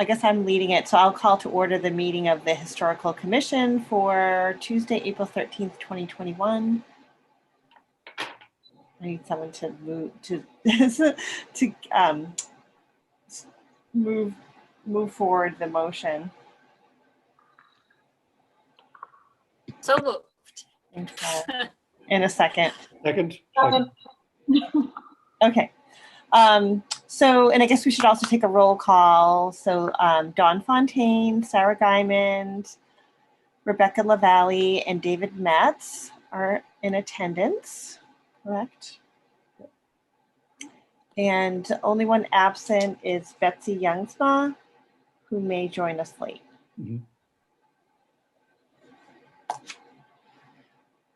I guess I'm leading it, so I'll call to order the meeting of the Historical Commission for Tuesday, April 13th, 2021. I need someone to move to move forward the motion. So moved. In a second. Second. Okay. So, and I guess we should also take a roll call. So Dawn Fontaine, Sarah Guymond, Rebecca LaValle, and David Metz are in attendance, correct? And the only one absent is Betsy Youngsma, who may join us late. Mm-hmm.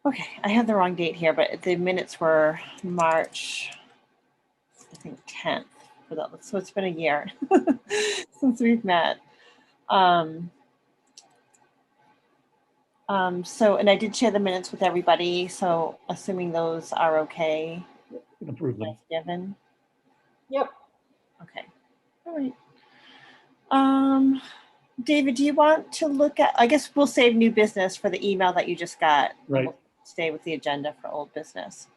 Okay, I have the wrong date here, but the minutes were March, I think 10th for that. So it's been a year since we've met. So, and I did share the minutes with everybody. So assuming those are okay. Can approve them. Given. Yep. Okay. All right. David, do you want to look at, I guess we'll save new business for the email that you just got. Right. We'll stay with the agenda for old business.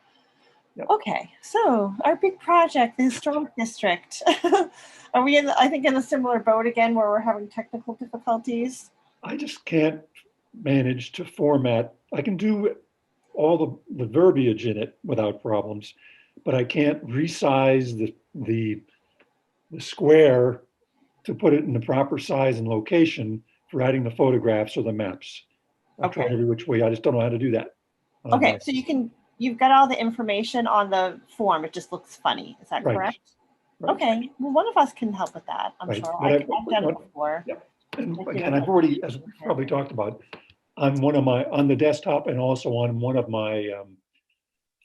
Yep. Okay, so our big project, the historic district. Are we in, I think, in a similar boat again where we're having technical difficulties? I just can't manage to format. I can do all the verbiage in it without problems, but I can't resize the square to put it in the proper size and location for adding the photographs or the maps. I've tried every which way. I just don't know how to do that. Okay, so you've got all the information on the form. It just looks funny. Is that correct? Right. Okay. Well, one of us can help with that. I'm sure. I've done it before. Yep. And again, I've already, as we probably talked about, on the desktop and also on one of my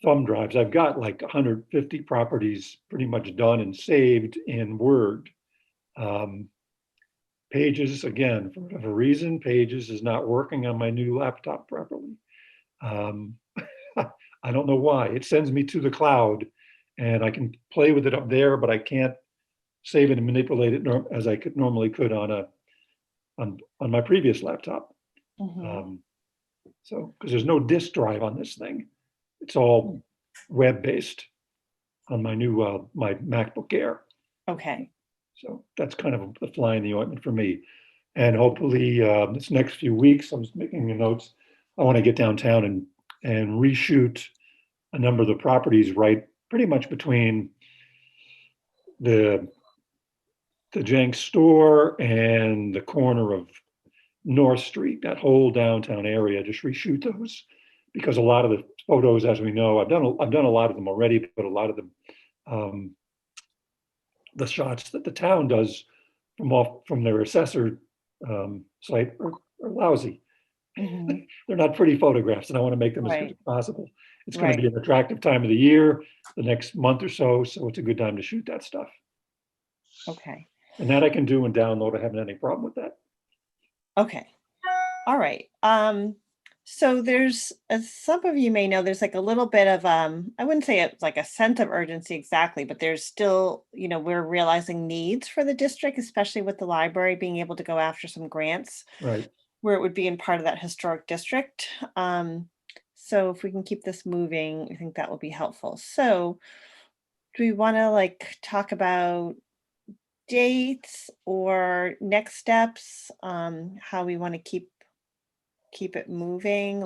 thumb drives, I've got like 150 properties pretty much done and saved in Word. Pages, again, for whatever reason, Pages is not working on my new laptop properly. I don't know why. It sends me to the cloud and I can play with it up there, but I can't save it and manipulate it as I normally could on my previous laptop. Mm-hmm. So, because there's no disk drive on this thing. It's all web-based on my new, my MacBook Air. Okay. So that's kind of the fly in the ointment for me. And hopefully this next few weeks, I'm just making the notes. I want to get downtown and reshoot a number of the properties right pretty much between the Jenks store and the corner of North Street, that whole downtown area, just reshoot those, because a lot of the photos, as we know, I've done a lot of them already, but a lot of them, the shots that the town does from their assessor site are lousy. Mm-hmm. They're not pretty photographs, and I want to make them as good as possible. It's going to be an attractive time of the year, the next month or so, so it's a good time to shoot that stuff. Okay. And that I can do and download. I haven't had any problem with that. Okay. All right. So there's, as some of you may know, there's like a little bit of, I wouldn't say it's like a sense of urgency exactly, but there's still, we're realizing needs for the district, especially with the library being able to go after some grants. Right. Where it would be in part of that historic district. So if we can keep this moving, I think that will be helpful. So do we want to talk about dates or next steps, how we want to keep it moving?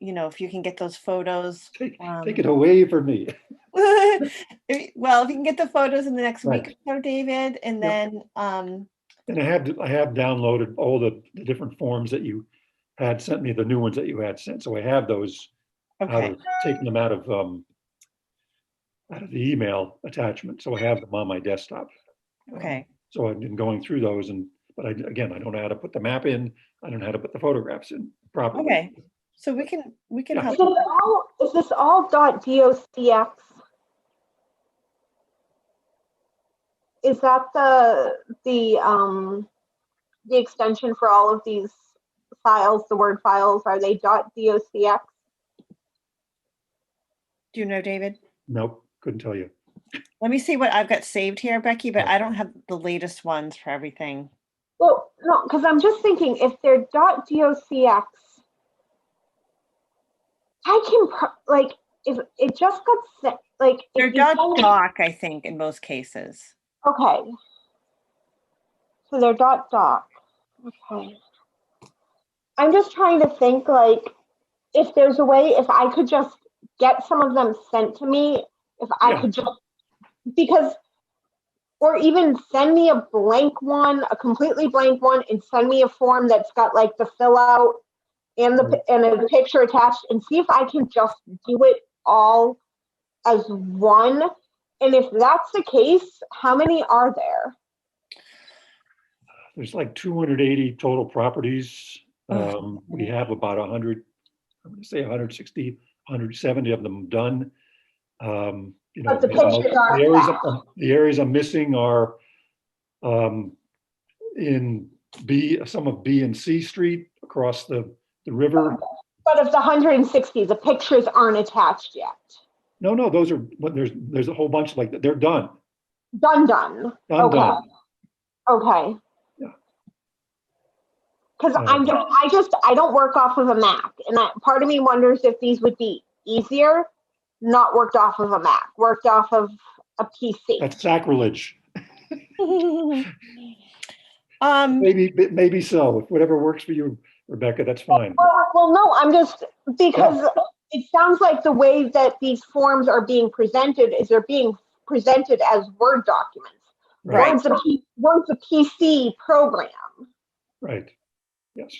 If you can get those photos. Take it away from me. Well, if you can get the photos in the next week or so, David, and then and I have downloaded all the different forms that you had sent me, the new ones that you had sent. So I have those. Okay. Taking them out of the email attachment. So I have them on my desktop. Okay. So I've been going through those, but I don't know how to put the map in. I don't know how to put the photographs in properly. Okay. So we can help. Is this all .docx? Is that the extension for all of these files, the Word files? Are they .docx? Do you know, David? Nope, couldn't tell you. Let me see what I've got saved here, Becky, but Yeah. I don't have the latest ones for everything. Well, no, because I'm just thinking if they're .docx, I can like if it just got sent, like They're if you send me, .doc, I think, in most cases. okay, so they're .doc. Okay, I'm just trying to think like if there's a way if I could just get some of them sent to me, if I Yeah. could just because or even send me a blank one, a completely blank one, and send me a form that's got like the fill out and a picture attached, and see if I can just do it all as one. And if that's the case, how many are there? There's like 280 total properties. We Oh. have about 100, I'm going to say 160, 170 of them done. You know, But the pictures aren't the areas I'm missing are in some of B and C Street across the river. But of the 160, the pictures aren't attached yet. No, those are, but there's a whole bunch like that. They're done. Done. Done, Okay. done. Okay. Yeah. Because I don't work off of a Mac, and part of me wonders if these would be easier, not worked off of a Mac, worked off of a PC. That's sacrilege. Um, Maybe so. If whatever works for you, Rebecca, that's fine. Well, no, I'm just because it sounds like the way that these forms are being presented is they're being presented as Word documents. Right. Word's a PC program. Right. Yes.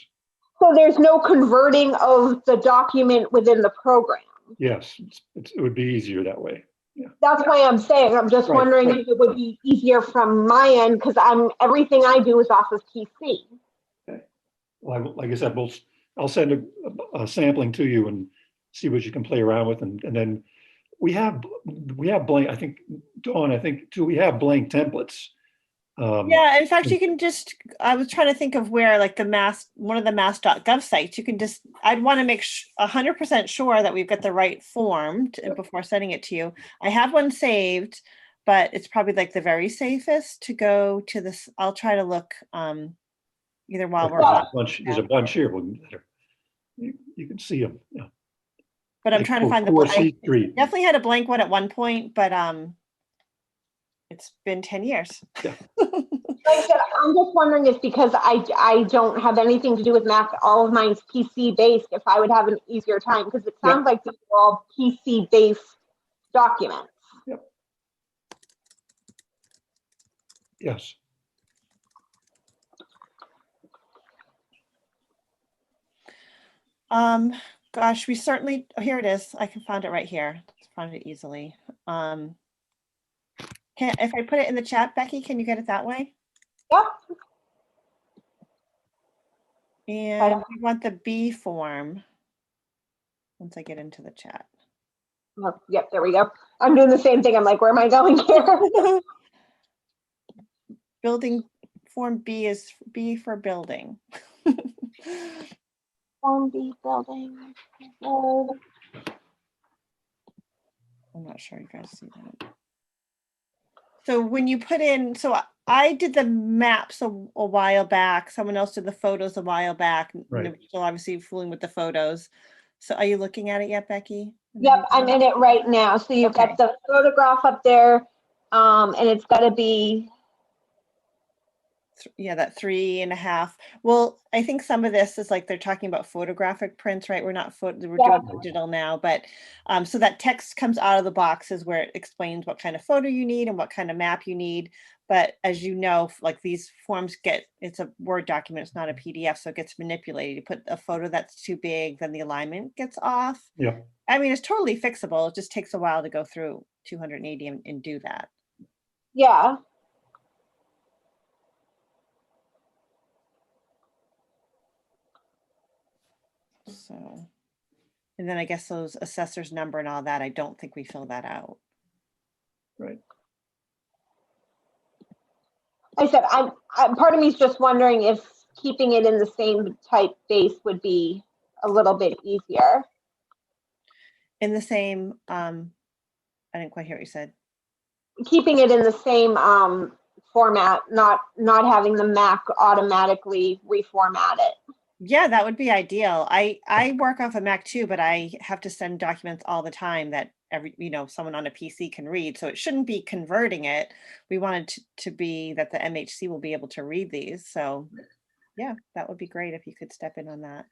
So there's no converting of the document within the program. Yes. It would be easier that way. Yeah. That's why I'm saying, I'm just wondering if it would be easier from my end because everything I do is off of PC. Okay. Well, like I said, I'll send a sampling to you and see what you can play around with, and then we have blank. I think Dawn. I think too. We have blank templates. yeah, in fact, you can just, I was trying to think of where like one of the mass.gov sites, you can just, I'd want to make 100% sure that we've got the right form before sending it to you. I have one saved, but it's probably like the very safest to go to this. I'll try to look either while we're on. There's a bunch here. You can see them. Yeah. But I'm Like trying to find C Street. Definitely had a blank one at one point, but it's been 10 years. Yeah. Like I said, I'm just wondering if because I don't have anything to do with Mac, all of mine's PC based, if I would have an easier time because it sounds like these are all PC based documents. Yep. Yes. Gosh, we certainly, oh, here it is. I can find it right here. Find it easily. If I put it in the chat, Becky, can you get it that way? Yep. And we want the B form once I get into the chat. Oh, yep, there we go. I'm doing the same thing. I'm like, where am I going here? Building form B is B for building. Form B building. I'm not sure you guys see that. So when you put in, so I did the maps a while back. Someone else did the photos a while back. Right. Still obviously fooling with the photos. So are you looking at it yet, Becky? Yep, I'm in it right now. So you've got the photograph up there, and it's got to be. Yeah, that 3.5. Well, I think some of this is like they're talking about photographic prints, right? We're not we're doing digital now, but so that text comes out of the boxes where it explains what kind of photo you need and what kind of map you need. But as you know, like these forms it's a Word document, it's not a PDF, so it gets manipulated. You put a photo that's too big, then the alignment gets off. Yeah. I mean, it's totally fixable. It just takes a while to go through 280 and do that. Yeah. So, and then I guess those assessor's number and all that, I don't think we fill that out. Right. I said, part of me is just wondering if keeping it in the same type base would be a little bit easier. In the same, I didn't quite hear what you said. keeping it in the same format, not having the Mac automatically reformat it. Yeah, that would be ideal. I work off a Mac too, but I have to send documents all the time that someone on a PC can read. So it shouldn't be converting it. We wanted to be that the MHC will be able to read these. So yeah, that would be great if you could step in on that.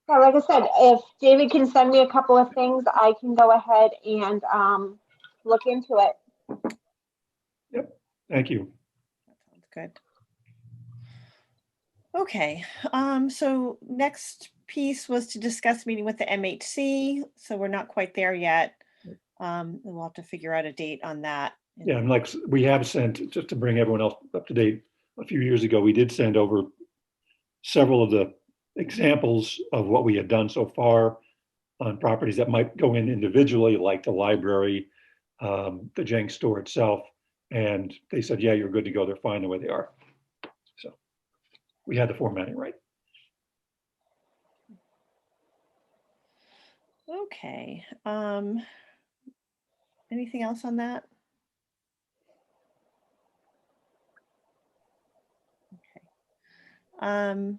Yeah, like I said, if David can send me a couple of things, I can go ahead and look into it. Yep, thank you. That sounds good. Okay, so next piece was to discuss meeting with the MHC. So we're not quite there yet. We'll have to figure out a date on that. Yeah, and like we have sent, just to bring everyone else up to date, a few years ago, we did send over several of the examples of what we had done so far on properties that might go in individually, like the library, the Jenks store itself. And they said, yeah, you're good to go. They're fine the way they are. So we had the formatting right. Okay. Anything else on that? Okay.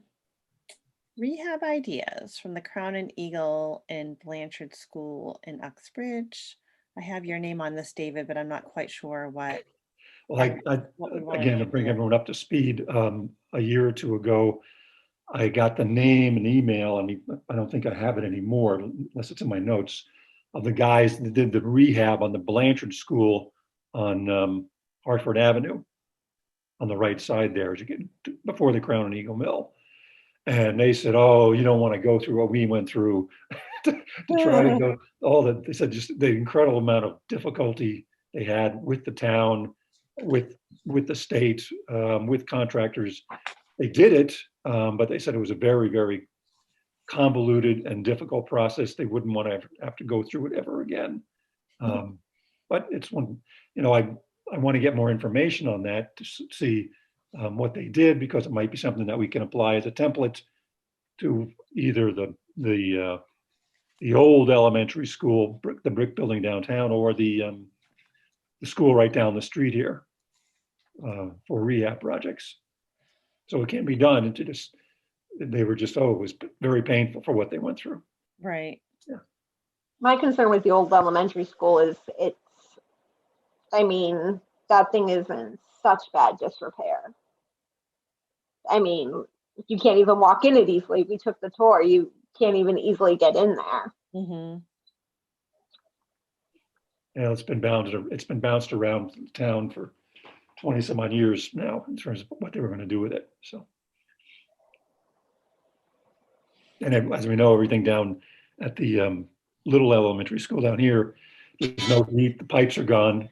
Rehab ideas from the Crown and Eagle in Blanchard School in Uxbridge. I have your name on this, David, but I'm not quite sure what. Well, again, to bring everyone up to speed, a year or two ago, I got the name and email. I mean, I don't think I have it anymore, unless it's in my notes, of the guys that did the rehab on the Blanchard School on Hartford Avenue, on the right side there, as you get before the Crown and Eagle Mill. And they said, "Oh, you don't want to go through what we went through to try to go." All that they said, just the incredible amount of difficulty they had with the town, with the state, with contractors. They did it, but they said it was a very, very convoluted and difficult process. They wouldn't want to have to go through it ever again. But it's one, I want to get more information on that to see what they did, because it might be something that we can apply as a template to either the old elementary school, the brick building downtown, or the school right down the street here for rehab projects. So it can be done. And they were just, it was very painful for what they went through. Right. Yeah. My concern with the old elementary school is that thing is in such bad disrepair. I mean, you can't even walk in it easily. We took the tour. You can't even easily get in there. Mm-hmm. Yeah, it's been bounced around town for 20 some odd years now in terms of what they were going to do with it. So, and as we know, everything down at the little elementary school down here, there's no heat. The pipes are gone.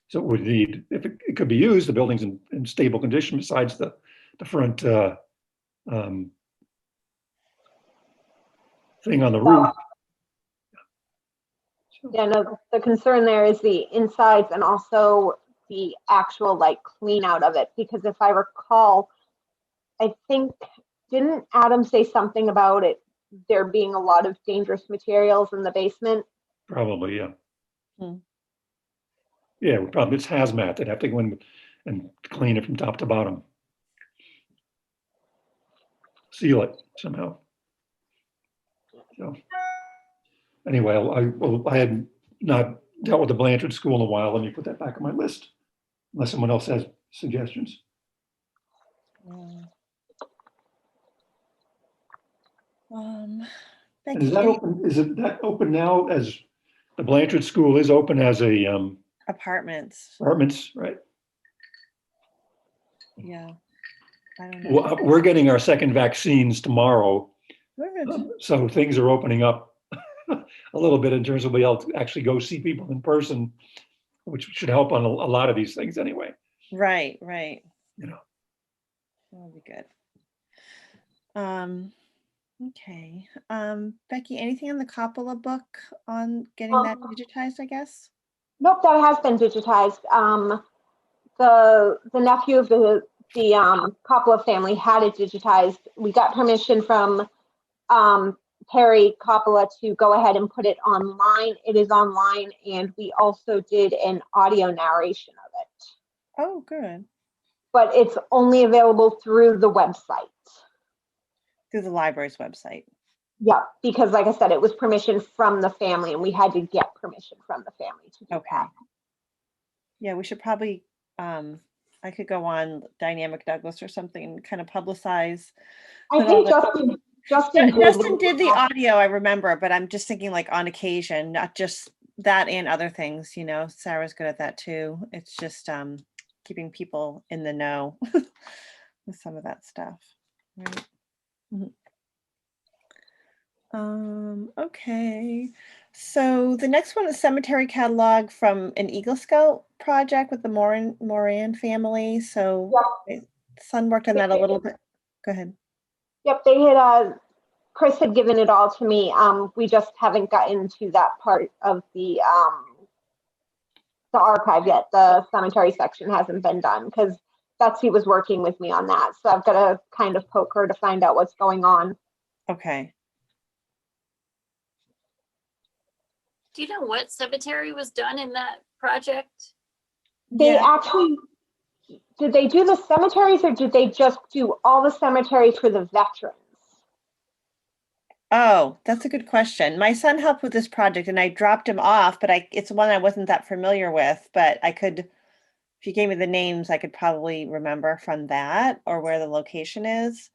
So it would need, if it could be used, the building's in stable condition besides the front thing on the roof. Yeah, no, the concern there is the insides and also the actual clean out of it. Because if I recall, I think, didn't Adam say something about it, there being a lot of dangerous materials in the basement? Probably, yeah. Yeah, probably it's hazmat. They'd have to go in and clean it from top to bottom. Seal it somehow. So anyway, I had not dealt with the Blanchard School in a while. Let me put that back on my list, unless someone else has suggestions. And is that open? Is it that open now? As the Blanchard School is open as a apartments, right? Yeah. I don't know. Well, we're getting our second vaccines tomorrow. So things are opening up a little bit in terms of being able to actually go see people in person, which should help on a lot of these things anyway. Right. That would be good. Okay. Becky, anything on the Coppola book on getting that digitized, I guess? Nope, that has been digitized. The nephew of the Coppola family had it digitized. We got permission from Perry Coppola to go ahead and put it online. It is online, and we also did an audio narration of it. Oh, good. But it's only available through the website. Through the library's website. Yeah, because like I said, it was permission from the family, and we had to get permission from the family to do Okay. that. Yeah, we should probably, I could go on Dynamic Douglas or something and kind of publicize. I put all think the- Justin did the audio, I remember, but I'm just thinking like on occasion, not just that and other things, you know, Sarah's good at that too. It's just keeping people in the know with some of that stuff, right? Mhm. Okay, so the next one is cemetery catalog from an Eagle Scout project with the Moran family. So son worked on that a little bit. Go ahead. Yep, they had Chris had given it all to me. We just haven't gotten to that part of the archive yet. The cemetery section hasn't been done because Betsy was working with me on that. So I've got to kind of poke her to find out what's going on. Okay. Do you know what cemetery was done in that project? They actually, did they do the cemeteries or did they just do all the cemeteries for the veterans? Oh, that's a good question. My son helped with this project and I dropped him off, but it's one I wasn't that familiar with, but I could, if you gave me the names, I could probably remember from that or where the location is.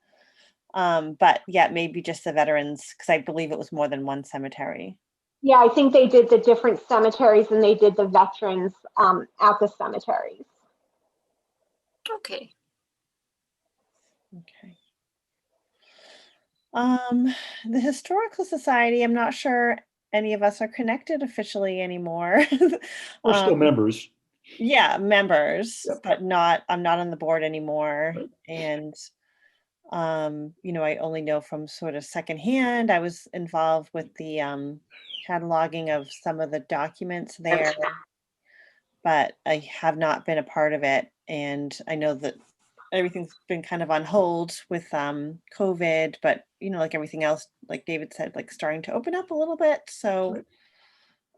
But yeah, maybe just the veterans, because I believe it was more than one cemetery. Yeah, I think they did the different cemeteries and they did the veterans at the cemeteries. Okay. Okay. The Historical Society, I'm not sure any of us are connected officially anymore. We're still members. Yeah, members, Yep. but I'm not on the board anymore. Right. And you know, I only know from sort of secondhand. I was involved with the cataloging of some of the documents there, but I have not been a part of it. And I know that everything's been kind of on hold with COVID, but you know, like everything else, like David said, like starting to open up a little bit. So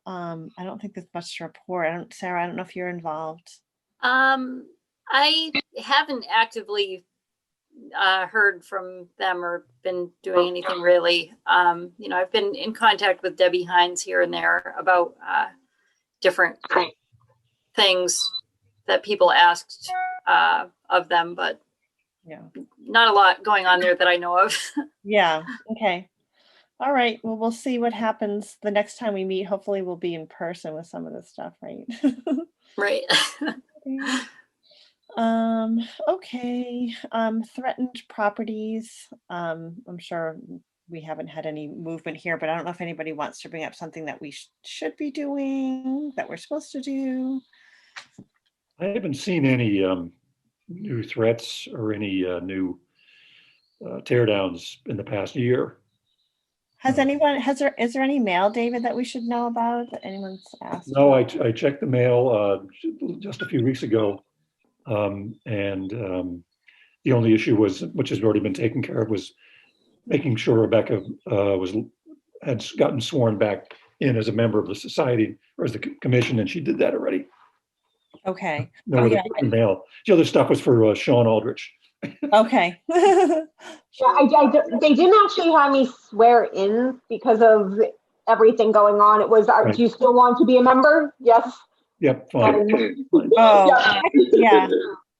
Right. I don't think there's much to report. Sarah, I don't know if you're involved. I haven't actively heard from them or been doing anything really. You know, I've been in contact with Debbie Hines here and there about different things that people asked of them, but Yeah. not a lot going on there that I know of. Yeah. Okay. All right. Well, we'll see what happens the next time we meet. Hopefully we'll be in person with some of this stuff, right? Right. Okay. Threatened properties. I'm sure we haven't had any movement here, but I don't know if anybody wants to bring up something that we should be doing, that we're supposed to do. I haven't seen any new threats or any new teardowns in the past year. Is there any mail, David, that we should know about that anyone's asked? No, I checked the mail just a few weeks ago. The only issue was, which has already been taken care of, was making sure Rebecca had gotten sworn back in as a member of the society or as the commission, and she did that already. Okay. No other mail. The other stuff was for Sean Aldrich. Okay. Yeah, they didn't actually have me swear in because of everything going on. It was, Right. do you still want to be a member? Yes. Yep, fine. Fine. Oh, yeah.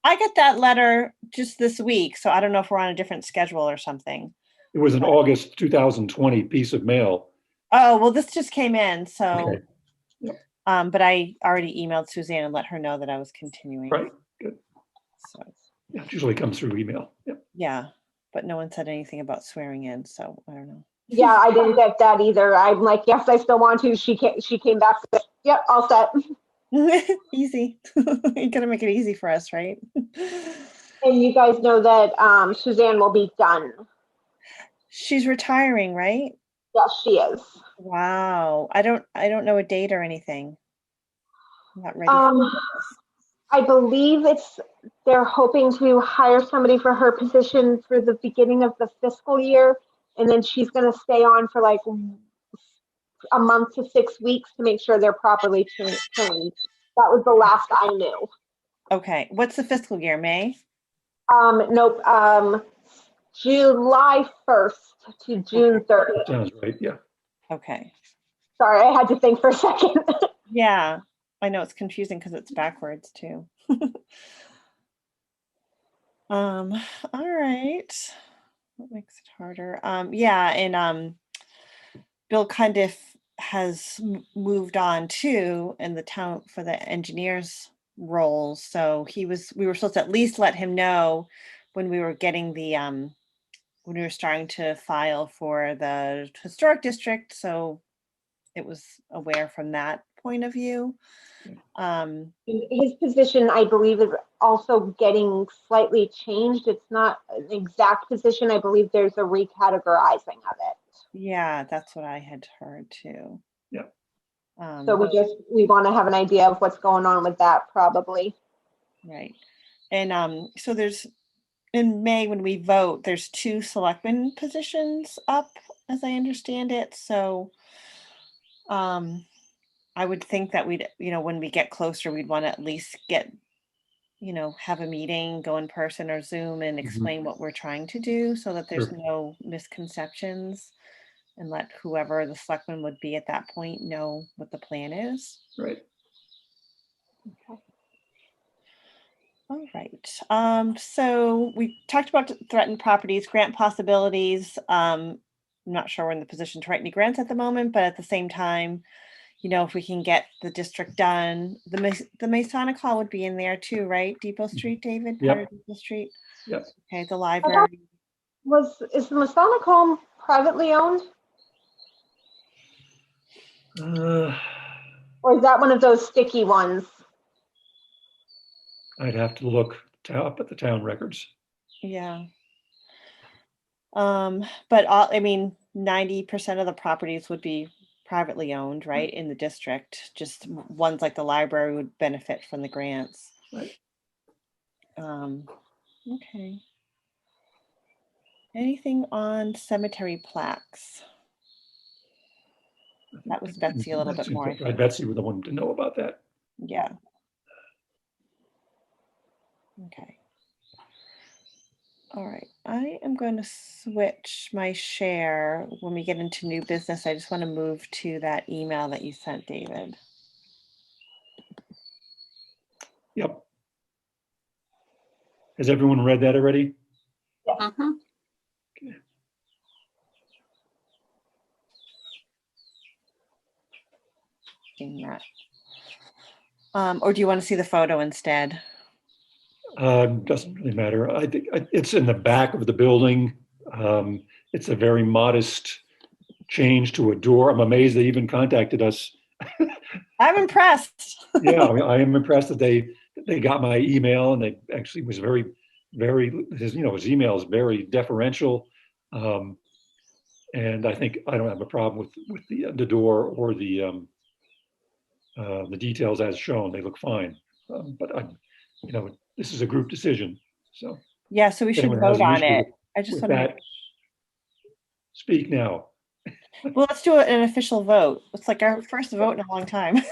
I got that letter just this week, so I don't know if we're on a different schedule or something. It was an August 2020 piece of mail. Oh, well, this just came in, so, Okay. Yep. but I already emailed Suzanne and let her know that I was continuing. Right, good. So, Yeah, it usually comes through email. Yep. yeah, but no one said anything about swearing in, so I don't know. Yeah, I didn't get that either. I'm like, yes, I still want to. She came back. Yep, all set. Easy. You're gonna make it easy for us, right? And you guys know that Suzanne will be done. She's retiring, right? Yes, she is. Wow. I don't know a date or anything. I'm not ready for this. I believe they're hoping to hire somebody for her position for the beginning of the fiscal year. and then she's gonna stay on for like a month to 6 weeks to make sure they're properly trained. That was the last I knew. Okay, what's the fiscal year, May? Nope, July 1st to June Okay. 30th. Sounds right, yeah. Okay, Sorry, I had to think for a second. yeah, I know it's confusing because it's backwards too. All right, what makes it harder? Yeah, and Bill Cundiff has moved on too in the town for the engineers roles. So we were supposed to at least let him know when we were getting the, when we were starting to file for the historic district. So it was aware from that point of view. His position, I believe, is also getting slightly changed. It's not an exact position. I believe there's a recategorizing of it. Yeah, that's what I had heard too. Yeah. So we want to have an idea of what's going on with that probably. Right. And so there's, in May when we vote, there's 2 selectmen positions up, as I understand it. So I would think that we'd, when we get closer, we'd want to at least get, have a meeting, go in person or Zoom and explain what we're trying to do so that there's Sure. no misconceptions, and let whoever the selectman would be at that point know what the plan is. Right. All right. So we talked about threatened properties, grant possibilities. I'm not sure we're in the position to write any grants at the moment, but at the same time, if we can get the district done, the Masonic Hall would be in there too, right? Depot Street, David? Yep. Part of Depot Street? Yep. Okay, the library. Is the Masonic Home privately owned? Or is that one of those sticky ones? I'd have to look up at the town records. Yeah. But 90% of the properties would be privately owned, right, in the district. Just ones like the library would benefit from the grants. Right. Okay. Anything on cemetery plaques? That was Betsy a little bit more, I think. Betsy was the one to know about that. Yeah. Okay. All right, I am going to switch my share when we get into new business. I just want to move to that email that you sent, David. Yep. Has everyone read that already? Mhm. Okay. Seeing that. Or do you want to see the photo instead? Doesn't really matter. I think it's in the back of the building. It's a very modest change to a door. I'm amazed they even contacted us. I'm impressed. Yeah, I am impressed that they got my email, and they actually was very, very, his email is very deferential. And I think I don't have a problem with the door or the details as shown. They look fine. But this is a group decision. So Yeah, so we if should anyone has vote an on issue it. I just with want to that, speak now. Well, let's do an official vote. It's like our first vote in a long time.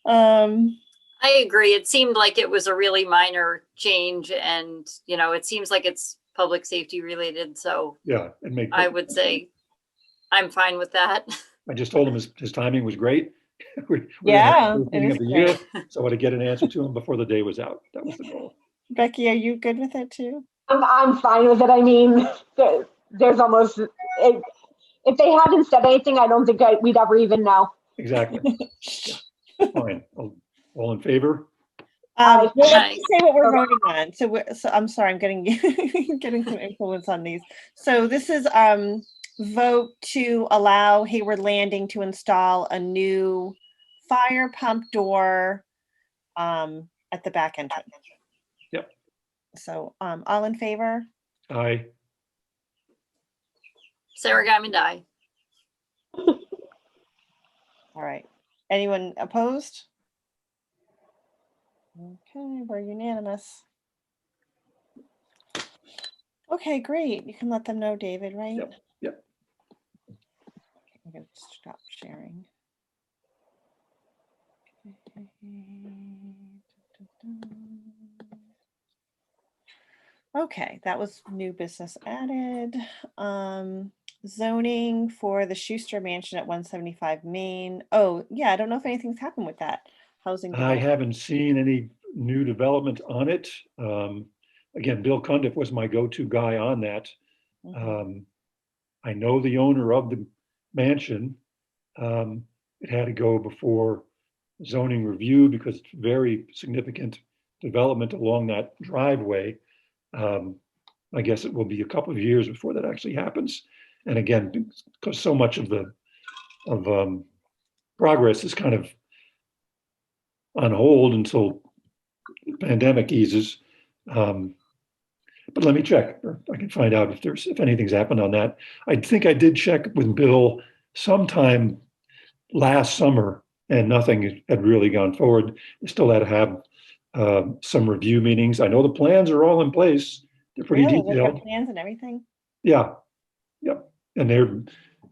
I agree. It seemed like it was a really minor change, and it seems like it's public safety related. So Yeah, I would say I'm fine with that. I just told him his timing was great. Yeah, it beginning is of the great. year, so I to get an answer to him before the day was out. That was the goal. Becky, are you good with it too? I'm fine with it. I mean, there's almost, if they hadn't said anything, I don't think we'd ever even know. Exactly. Yeah. Fine. All in favor? Well, let's Nice. say what we're voting on. So I'm sorry, I'm getting getting some influence on these. So this is vote to allow Hayward Landing to install a new fire pump door at the back entrance. Yep. So all in favor? Aye. Sarah Diamond, aye. All right. Anyone opposed? Okay, we're unanimous. Okay, great. You can let them know, David, right? Yep, yep. Okay, I'm gonna stop sharing. Okay, that was new business added. Zoning for the Schuster Mansion at 175 Main. Oh, yeah, I don't know if anything's happened with that housing I development. haven't seen any new development on it. Again, Bill Cundiff was my go-to guy on that. Mhm. I know the owner of the mansion. It had to go before zoning review because it's very significant development along that driveway. Um, I guess it will be a couple of years before that actually happens. And again, because so much of the progress is kind of on hold until the pandemic eases. But let me check, or I can find out if anything's happened on that. I think I did check with Bill sometime last summer, and nothing had really gone forward. They still had to have some review meetings. I know the plans are all in place. They're pretty Really? They have detailed. plans and everything? Yeah, yep. And they're,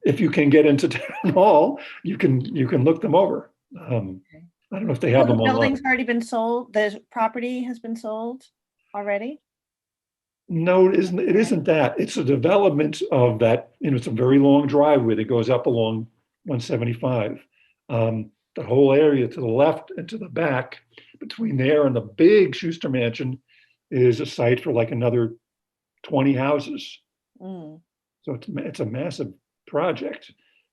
if you can get into town hall, you can look them over. Okay. I don't know if they So have the them building's online. already been sold? The property has been sold already? No, it isn't that. It's a development of that, it's a very long driveway that goes up along 175. The whole area to the left and to the back, between there and the big Schuster Mansion, is a site for like another 20 houses. Mm, So it's a massive project.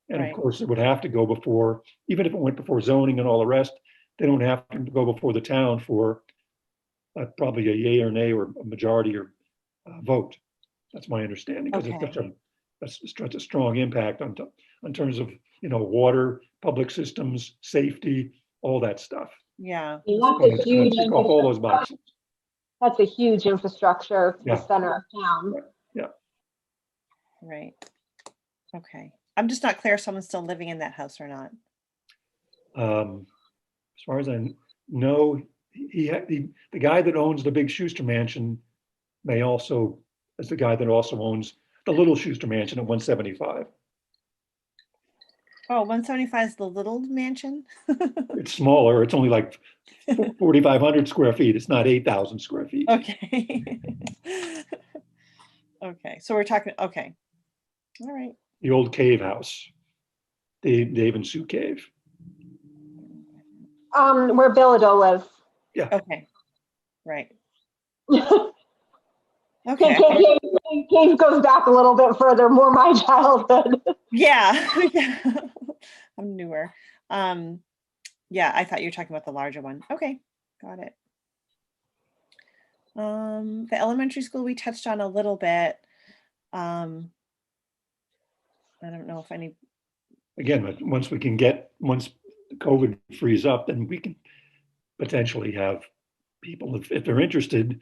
And of right. course, it would have to go before, even if it went before zoning and all the rest, they don't have to go before the town for probably a yay or nay or a majority or vote. That's my understanding, because it's Okay. such a strong impact on terms of, water, public systems, safety, all that stuff. Yeah. I mean, It's that's a gonna huge tick off all those infrastructure. boxes. That's a huge infrastructure to the Yeah, center of town. yeah. Right. Okay. I'm just not clear if someone's still living in that house or not. As far as I know, the guy that owns the big Schuster Mansion may also, is the guy that also owns the little Schuster Mansion at 175. Oh, 175 is the little mansion? It's smaller. It's only like 4,500 square feet. It's not 8,000 square feet. Okay. Okay, so we're talking, okay. All right. The old cave house, Dave and Sue Cave. Where Billado lives. Yeah, Okay, right. Cave, Okay. Cave goes back a little bit further, more my childhood. Yeah. Yeah. I'm newer. Yeah, I thought you were talking about the larger one. Okay, got it. The elementary school we touched on a little bit. I don't know if any, again, once COVID frees up, then we can potentially have people, if they're interested,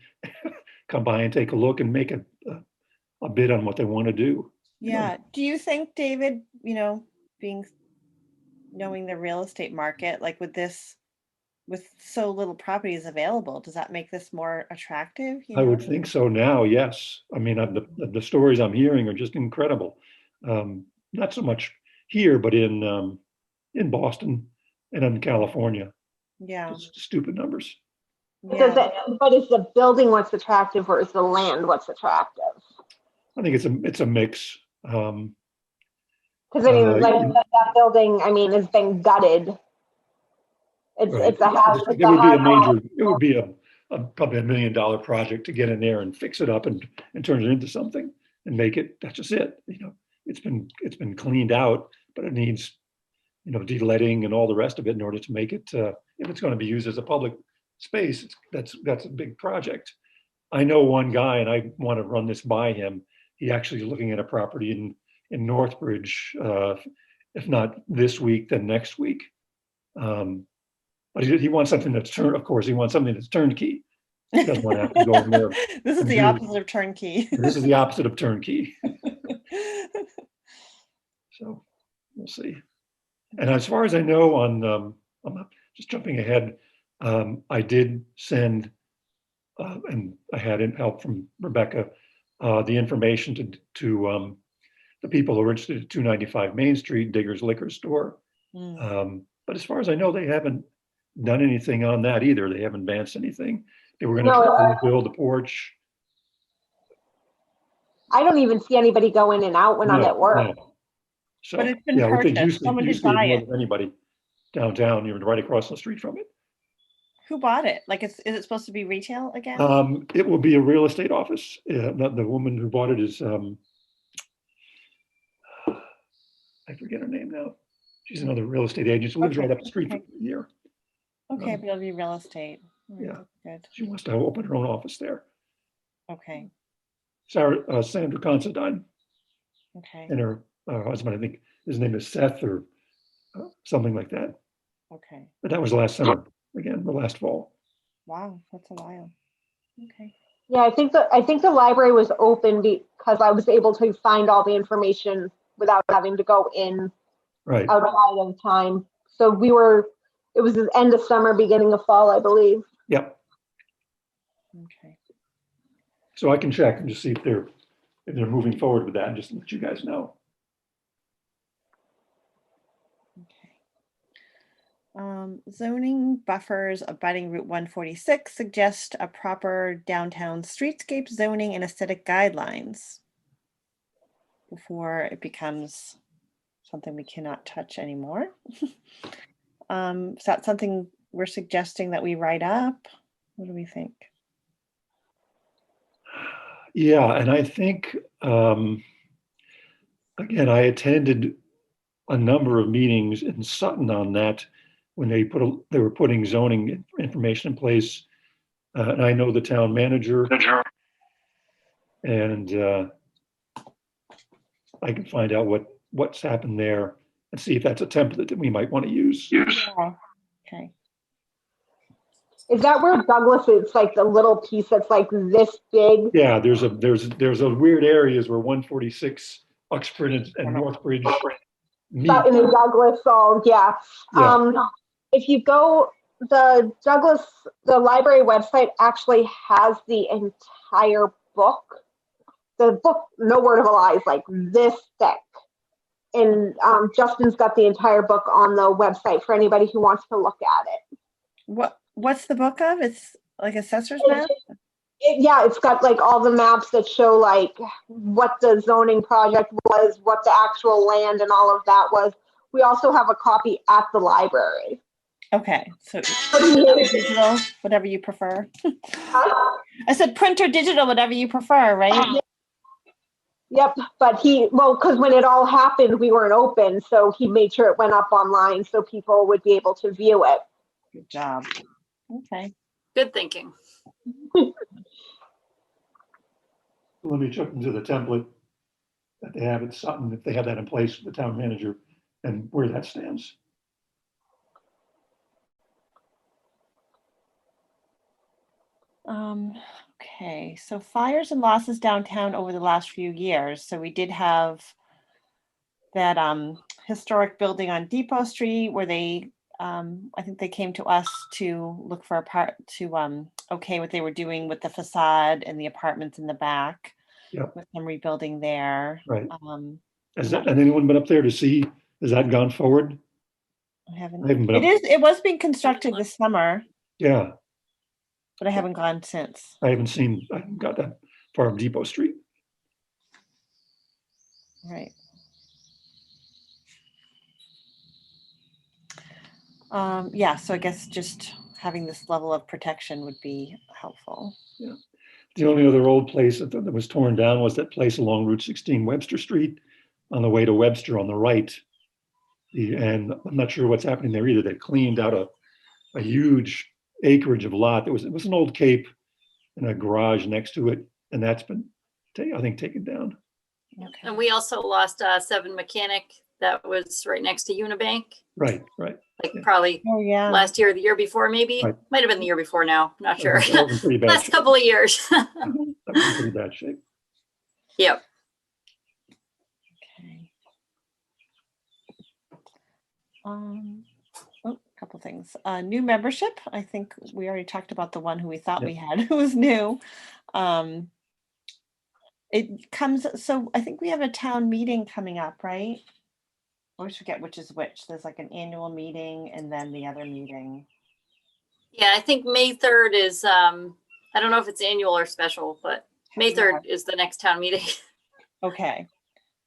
come by and take a look and make a bid on what they want to do. yeah. Do you think, David, being knowing the real estate market, like with this, with so little properties available, does that make this more attractive, I would think so now, yes. I mean, the stories I'm hearing are just incredible. Not so much here, but in Boston and in California, Yeah, just stupid numbers. Does yeah, it, but is the building what's attractive or is the land what's attractive? I think it's a mix. Because I mean, like You that building, I mean, has been gutted. Right. It's a house. It's It a would be a house. major, it would be probably $1 million project to get in there and fix it up and turn it into something and make it, that's just it. It's been cleaned out, but it needs, de-letting and all the rest of it in order to make it, if it's going to be used as a public space, that's a big project. I know one guy and I want to run this by him. He actually is looking at a property in Northbridge, if not this week, then next week. But he wants something that's of course, he wants something that's turnkey. He doesn't want to have to go in there this is and the do, opposite of turnkey. this is the opposite of turnkey. So we'll see. And as far as I know I'm not just jumping ahead, I did send, and I had help from Rebecca, the information to the people who are interested at 295 Main Street, Digger's Liquor Store. But as far as I know, they haven't done anything on that either. They haven't advanced anything. They were going to No, try to build a porch. I don't even see anybody go in and out when I'm at work. No. So, But it's been yeah, I think purchased. Someone did used to be buy more it. than anybody downtown, you're right across the street from it. Who bought it? Like, is it supposed to be retail again? It will be a real estate office. Not the woman who bought it is, I forget her name now. She's another real estate agent. She lives Okay, right up the street okay. from here. Okay, but it'll be real estate. Yeah. Good. She wants to open her own office there. Okay, Sandra Considine okay, and her husband, I think his name is Seth or something like that. okay. But that was last summer, again, or last fall. Wow, that's a while. Okay. Yeah, I think the library was open because I was able to find all the information without having to go in Right. outside of time. So it was the end of summer, beginning of fall, I believe. Yep. Okay. So I can check and just see if they're moving forward with that and just let you guys know. Okay. Zoning buffers abutting Route 146 suggest a proper downtown streetscape zoning and aesthetic guidelines before it becomes something we cannot touch anymore. Is that something we're suggesting that we write up? What do we think? Yeah, and I think, again, I attended a number of meetings in Sutton on that when they were putting zoning information in place. And I know the town manager. And I can find out what's happened there and see if that's a template that we might want to use. Yeah. Okay. Is that where Douglas is, like the little piece that's like this big? Yeah, there's a weird areas where 146 Uxbridge and Northbridge meet. In the Douglas, so yeah. If you go, the library website actually has the entire book. The book, no word of a lie, is like this thick. And Justin's got the entire book on the website for anybody who wants to look at it. What's the book of? It's like assessor's map? It's got like all the maps that show like what the zoning project was, what the actual land and all of that was. We also have a copy at the library. Okay, so digital, whatever you prefer. I said print or digital, whatever you prefer, right? Yep, but because when it all happened, we weren't open, so he made sure it went up online so people would be able to view it. Good job. Okay. Good thinking. Let me check into the template that they have at Sutton, if they have that in place for the town manager and where that stands. Okay, so fires and losses downtown over the last few years. So we did have that historic building on Depot Street where they, I think they came to us to look for okay what they were doing with the facade and the apartments in the back. Yep. With some rebuilding there. Right. Has anyone been up there to see? Has that gone forward? I haven't been up. It was being constructed this summer. Yeah. But I haven't gone since. I haven't got that far of Depot Street. Right. Yeah, so I guess just having this level of protection would be helpful. Yeah. The only other old place that was torn down was that place along Route 16 Webster Street on the way to Webster on the right. And I'm not sure what's happening there either. They cleaned out a huge acreage of lot. It was an old Cape and a garage next to it. And that's been, I think, taken down. Okay. And we also lost 7 Mechanic that was right next to Unibank. Right. Probably last year or the year before, maybe. Right. Might have been the year before now. Not sure. That was in pretty bad Last shape. couple of years. That was in pretty bad shape. Yep. Okay. A couple things. New membership. I think we already talked about the one who we thought we had who was new. it comes, so I think we have a town meeting coming up, right? I always forget which is which. There's like an annual meeting and then the other meeting. Yeah, I think May 3rd is, I don't know if it's annual or special, but May 3rd is the next town meeting. Okay,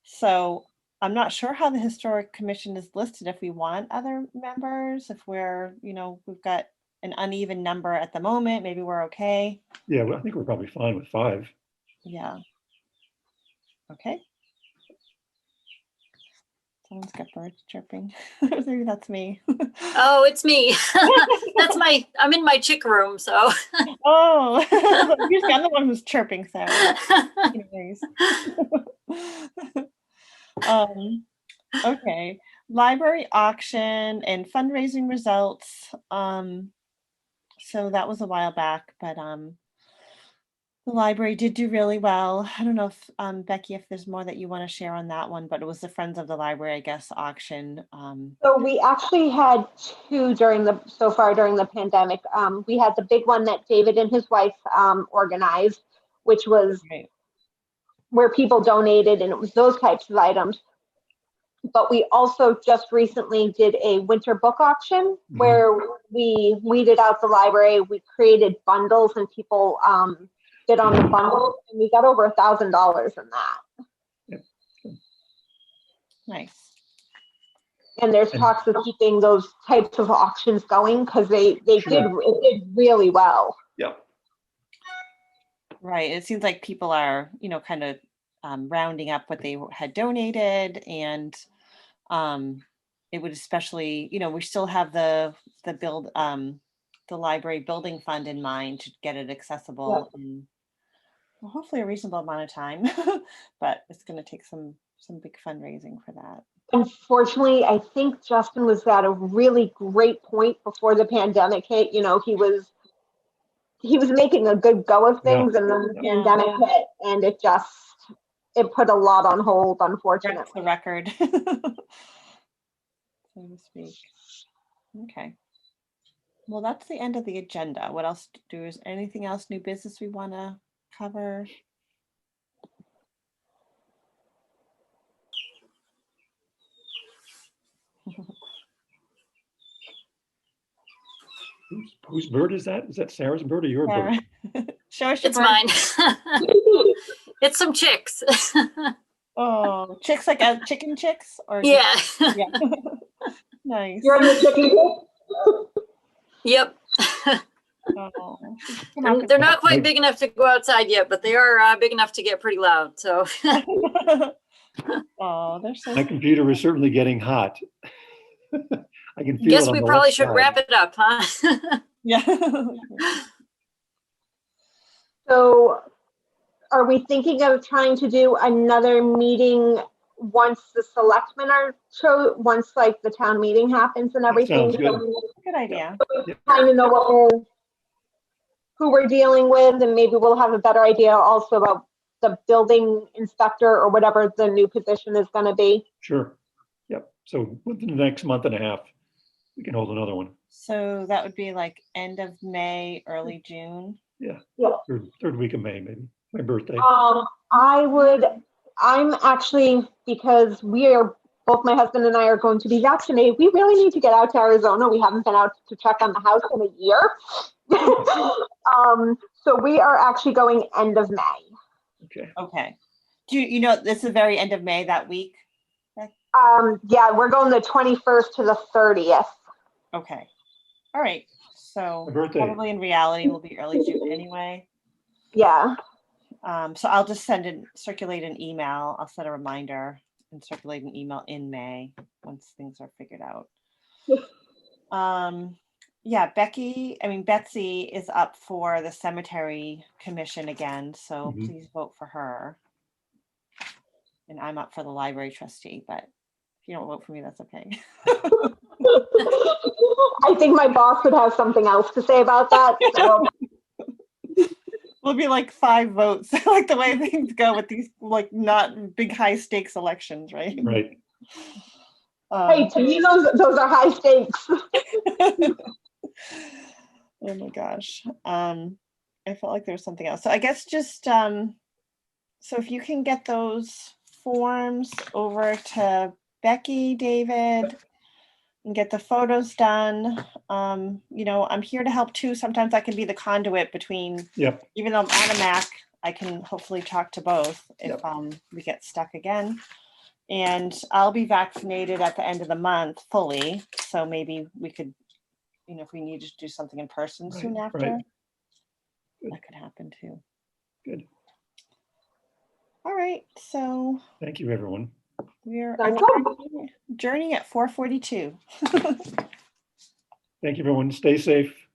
so I'm not sure how the historic commission is listed, if we want other members, if we're, we've got an uneven number at the moment, maybe we're okay. Yeah, well, I think we're probably fine with 5. Yeah. Okay. Someone's got birds chirping. Maybe that's me. Oh, it's me. I'm in my chick room, so. Oh, usually I'm the one who's chirping, so. Anyways. Okay, library auction and fundraising results. So that was a while back, but the library did do really well. I don't know if Becky, if there's more that you want to share on that one, but it was the Friends of the Library, I guess, auction. So we actually had 2 so far during the pandemic. We had the big one that David and his wife organized, which was Right. where people donated, and it was those types of items. But we also just recently did a winter book auction where we weeded out the library. We created bundles and people bid on the bundles, and we got over $1,000 in that. Nice. And there's talks of keeping those types of auctions going because it did really well. Yep. Right. It seems like people are, kind of rounding up what they had donated, and it would especially, we still have the library building fund in mind to get it accessible in hopefully a reasonable amount of time, but it's going to take some big fundraising for that. Unfortunately, I think Justin was at a really great point before the pandemic hit. He was making a good go of things, and then the pandemic hit, and it put a lot on hold, unfortunately. That's the record, so to speak. Okay. Well, that's the end of the agenda. What else is anything else, new business we want to cover? Whose bird is that? Is that Sarah's bird or your bird? Show us your It's bird. mine. It's some chicks. Oh, chicks like chicken chicks? Or Yeah. Yeah. Nice. You're in the chicken coop? Yep. Oh, They're not quite big enough to go outside yet, but they are big enough to get pretty loud. So. Oh, they're so My computer is certainly getting hot. I can feel Guess it on we the probably left should side. wrap it up, huh? Yeah. So are we thinking of trying to do another meeting once the selectmen once like the town meeting happens and everything? Sounds good. Good idea. Kind of know who we're dealing with, and maybe we'll have a better idea also about the building inspector or whatever the new position is going to be. Sure. Yep. So within the next month and a half, we can hold another one. So that would be like end of May, early June. Yeah. Yeah. Third week of May, maybe. My birthday. I'm actually, because both my husband and I are going to be vaccinated, we really need to get out to Arizona. We haven't been out to check on the house in a year. So we are actually going end of May. Okay. Okay. Do you know this is the very end of May that week? Yeah, we're going the 21st to the 30th. Okay. All right. So My birthday. probably in reality will be early June anyway. Yeah. So I'll just circulate an email. I'll set a reminder and circulate an email in May once things are figured out. Yeah, Betsy is up for the cemetery commission again, so please vote for her. And I'm up for the library trustee, but if you don't vote for me, that's okay. I think my boss would have something else to say about that. So. Will be like 5 votes, like the way things go with these like not big high stakes elections, right? Right. Hey, to me those are high stakes. Oh my gosh. I felt like there was something else. So I guess just So if you can get those forms over to Becky, David, and get the photos done. You know, I'm here to help too. Sometimes I can be the conduit between, Yep, even though I'm on a Mac, I can hopefully talk to both if Yep. we get stuck again. And I'll be vaccinated at the end of the month fully. So maybe we could, you know, if we need to do something in person Right, soon after, right. Good. that could happen too. Good. All right. So Thank you, everyone. we're Sounds good. journey at 4:42. Thank you, everyone. Stay safe.